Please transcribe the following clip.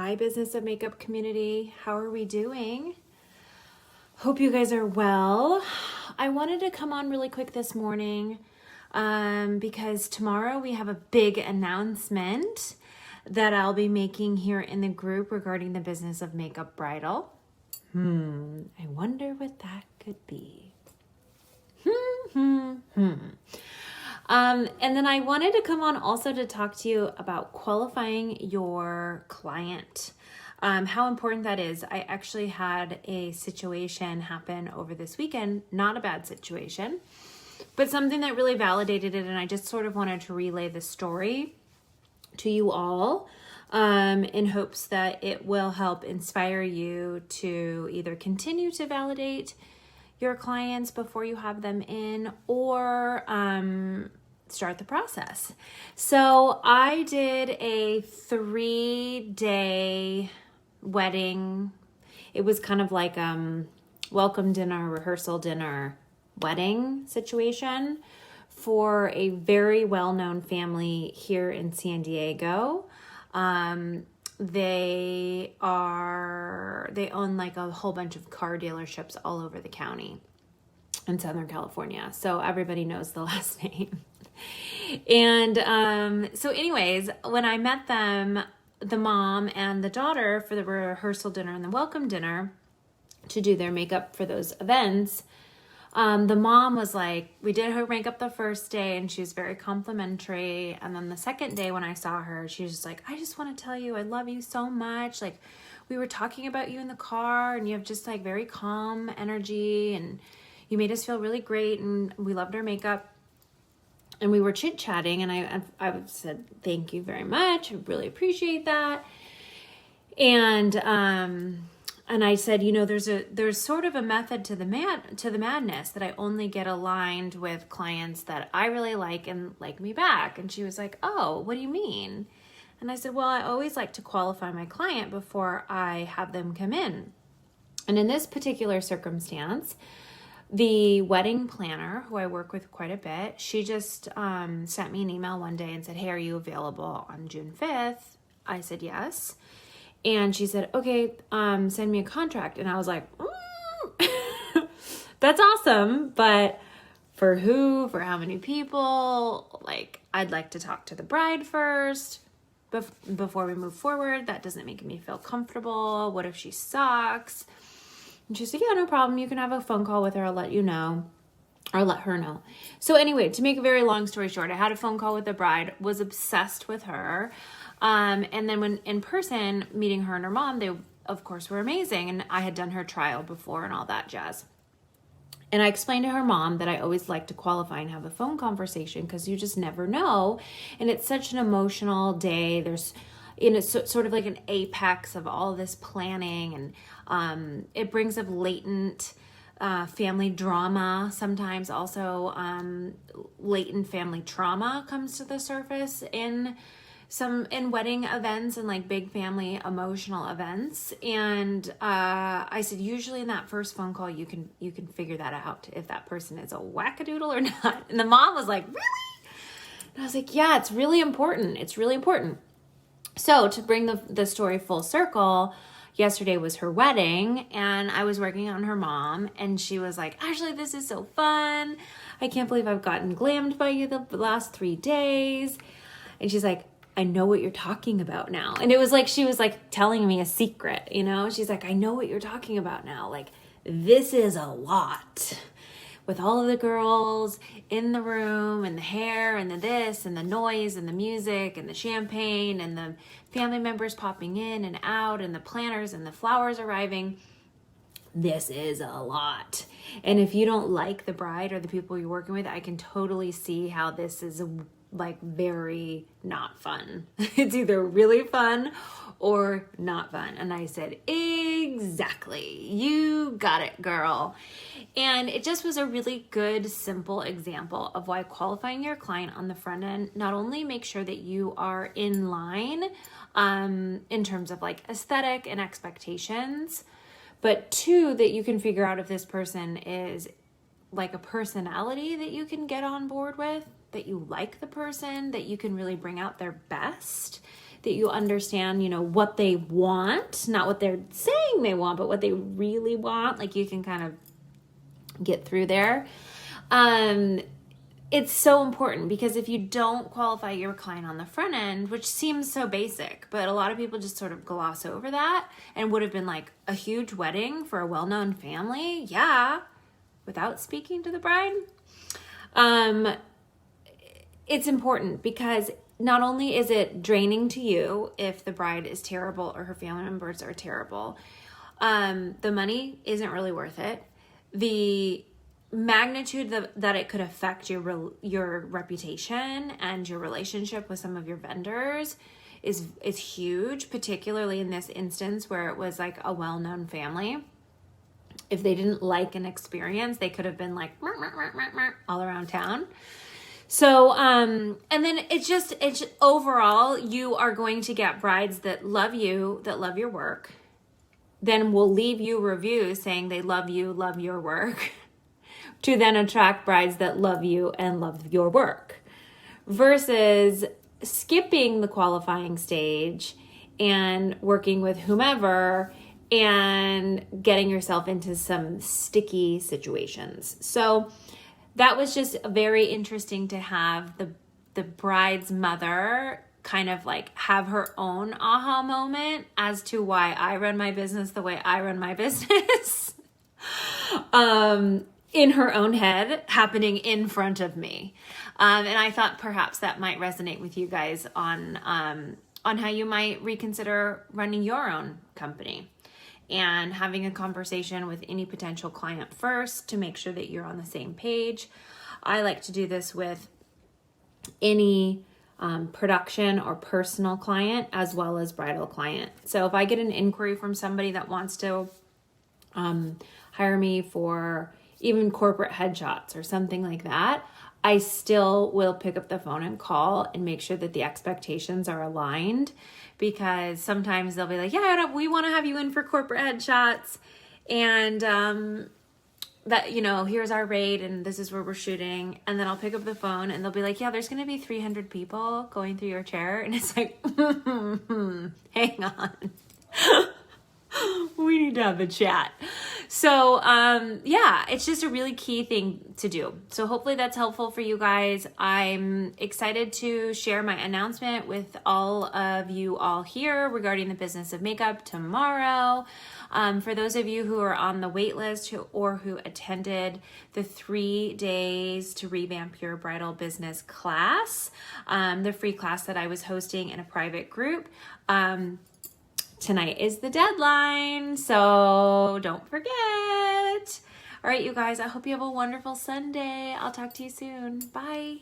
Hi, Business of Makeup community. How are we doing? Hope you guys are well. I wanted to come on really quick this morning because tomorrow we have a big announcement that I'll be making here in the group regarding the Business of Makeup Bridal. I wonder what that could be. And then I wanted to come on also to talk to you about qualifying your client, how important that is. I actually had a situation happen over this weekend, not a bad situation, but something that really validated it. And I just sort of wanted to relay the story to you all in hopes that it will help inspire you to either continue to validate your clients before you have them in, or start the process. So I did a 3-day wedding. It was kind of like welcome dinner, rehearsal dinner, wedding situation for a very well-known family here in San Diego. They own like a whole bunch of car dealerships all over the county in Southern California. So everybody knows the last name. And so anyways, when I met them, the mom and the daughter, for the rehearsal dinner and the welcome dinner to do their makeup for those events, the mom was like, we did her makeup the first day and she was very complimentary. And then the second day when I saw her, she was just like, I just want to tell you, I love you so much. Like, we were talking about you in the car and you have just like very calm energy and you made us feel really great. And we loved our makeup and we were chit-chatting and I said, thank you very much. I really appreciate that. And I said, you know, there's sort of a method to the madness that I only get aligned with clients that I really like and like me back. And she was like, oh, what do you mean? And I said, well, I always like to qualify my client before I have them come in. And in this particular circumstance, the wedding planner, who I work with quite a bit, she just sent me an email one day and said, hey, are you available on June 5th? I said, yes. And she said, okay, send me a contract. And I was like, that's awesome. But for who, for how many people? Like, I'd like to talk to the bride first before we move forward. That doesn't make me feel comfortable. What if she sucks? And she said, yeah, no problem. You can have a phone call with her. I'll let you know. Or let her know. So anyway, to make a very long story short, I had a phone call with the bride, was obsessed with her. And then when in person, meeting her and her mom, they of course were amazing. And I had done her trial before and all that jazz. And I explained to her mom that I always like to qualify and have a phone conversation because you just never know. And it's such an emotional day. There's, it's sort of like an apex of all this planning, and it brings up latent family drama. Sometimes also latent family trauma comes to the surface in wedding events and like big family emotional events. And I said, usually in that first phone call, you can figure that out if that person is a wackadoodle or not. And the mom was like, really? And I was like, yeah, it's really important. It's really important. So to bring the story full circle, yesterday was her wedding and I was working on her mom and she was like, Ashley, this is so fun. I can't believe I've gotten glammed by you the last 3 days. And she's like, I know what you're talking about now. And it was like, she was like telling me a secret, you know? She's like, I know what you're talking about now. Like, this is a lot. With all of the girls in the room and the hair and the this and the noise and the music and the champagne and the family members popping in and out and the planners and the flowers arriving. This is a lot. And if you don't like the bride or the people you're working with, I can totally see how this is like very not fun. It's either really fun or not fun. And I said, exactly. You got it, girl. And it just was a really good, simple example of why qualifying your client on the front end not only makes sure that you are in line in terms of like aesthetic and expectations, but 2, that you can figure out if this person is like a personality that you can get on board with, that you like the person, that you can really bring out their best, that you understand, you know, what they want, not what they're saying they want, but what they really want. Like you can kind of get through there. It's so important because if you don't qualify your client on the front end, which seems so basic, but a lot of people just sort of gloss over that and would have been like a huge wedding for a well-known family. Yeah. Without speaking to the bride. It's important because not only is it draining to you if the bride is terrible or her family members are terrible, the money isn't really worth it. The magnitude that it could affect your reputation and your relationship with some of your vendors is huge, particularly in this instance where it was like a well-known family. If they didn't like an experience, they could have been like all around town. So, and then it's overall, you are going to get brides that love you, that love your work, then will leave you reviews saying they love you, love your work, to then attract brides that love you and love your work, versus skipping the qualifying stage and working with whomever and getting yourself into some sticky situations. So that was just very interesting to have the bride's mother kind of like have her own aha moment as to why I run my business the way I run my business. In her own head, happening in front of me. And I thought perhaps that might resonate with you guys on how you might reconsider running your own company and having a conversation with any potential client first to make sure that you're on the same page. I like to do this with any production or personal client as well as bridal client. So if I get an inquiry from somebody that wants to hire me for even corporate headshots or something like that, I still will pick up the phone and call and make sure that the expectations are aligned, because sometimes they'll be like, yeah, we want to have you in for corporate headshots, and that, you know, here's our rate and this is where we're shooting. And then I'll pick up the phone and they'll be like, yeah, there's going to be 300 people going through your chair. And it's like, hang on. We need to have a chat. So, yeah, it's just a really key thing to do. So hopefully that's helpful for you guys. I'm excited to share my announcement with all of you all here regarding the business of makeup tomorrow. For those of you who are on the wait list or who attended the 3 days to revamp your bridal business class, the free class that I was hosting in a private group, tonight is the deadline, so don't forget. All right, you guys, I hope you have a wonderful Sunday. I'll talk to you soon. Bye.